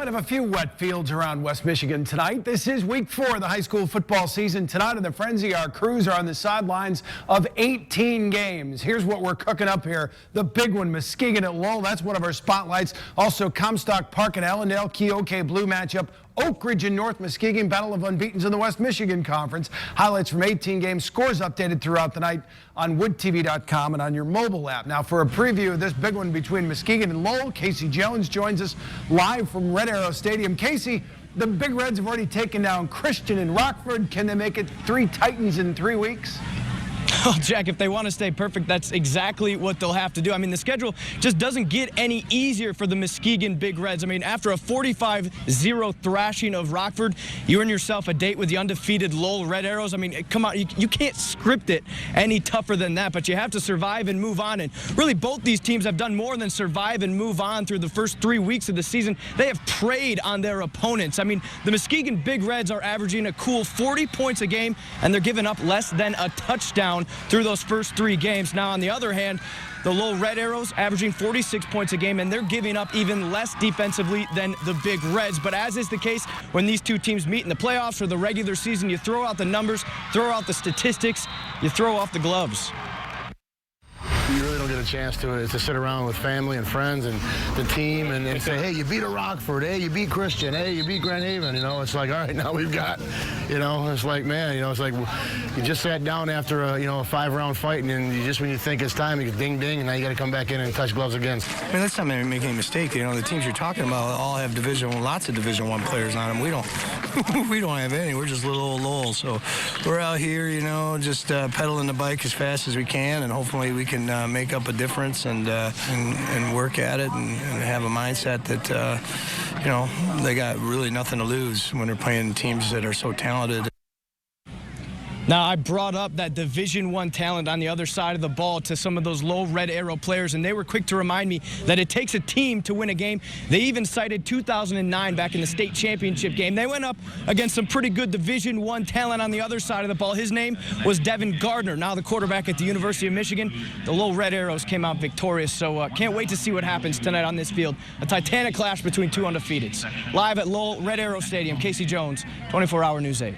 Might have a few wet fields around West Michigan tonight. This is week 4 of the high school football season. Tonight in the Frenzy, our crews are on the sidelines of 18 games. Here's what we're cooking up here. The big one, Muskegon at Lowell. That's one of our spotlights. Also, Comstock Park and Allendale, Keokee Blue matchup. Oak Ridge and North Muskegon, battle of unbeatens in the West Michigan Conference. Highlights from 18 games, scores updated throughout the night on woodtv.com and on your mobile app. Now for a preview of this big one between Muskegon and Lowell, Casey Jones joins us live from Red Arrow Stadium. Casey, the Big Reds have already taken down Christian and Rockford. Can they make it 3 Titans in 3 weeks? Well, Jack, if they want to stay perfect, that's exactly what they'll have to do. I mean, the schedule just doesn't get any easier for the Muskegon Big Reds. I mean, after a 45-0 thrashing of Rockford, you earn yourself a date with the undefeated Lowell Red Arrows. I mean, come on, you can't script it any tougher than that, but you have to survive and move on. And really, both these teams have done more than survive and move on through the first 3 weeks of the season. They have preyed on their opponents. I mean, the Muskegon Big Reds are averaging a cool 40 points a game, and they're giving up less than a touchdown through those first 3 games. Now, on the other hand, the Lowell Red Arrows averaging 46 points a game, and they're giving up even less defensively than the Big Reds. But as is the case when these two teams meet in the playoffs or the regular season, you throw out the numbers, throw out the statistics, you throw off the gloves. You really don't get a chance to sit around with family and friends and the team and say, hey, you beat a Rockford, hey, you beat Christian, hey, you beat Grand Haven. You know, it's like, all right, now we've got, you know, it's like, man, you know, it's like you just sat down after a 5-round fight, and then you just, when you think it's time, you go ding, ding, and now you got to come back in and touch gloves again. I mean, let's not make any mistake. You know, the teams you're talking about all have lots of Division I players on them. We don't, we don't have any. We're just little old Lowell. So we're out here, you know, just pedaling the bike as fast as we can, and hopefully we can make up a difference and work at it and have a mindset that, you know, they got really nothing to lose when they're playing teams that are so talented. Now, I brought up that Division I talent on the other side of the ball to some of those Lowell Red Arrow players, and they were quick to remind me that it takes a team to win a game. They even cited 2009 back in the state championship game. They went up against some pretty good Division I talent on the other side of the ball. His name was Devin Gardner, now the quarterback at the University of Michigan. The Lowell Red Arrows came out victorious, so can't wait to see what happens tonight on this field. A titanic clash between 2 undefeateds. Live at Lowell Red Arrow Stadium, Casey Jones, 24 Hour News 8.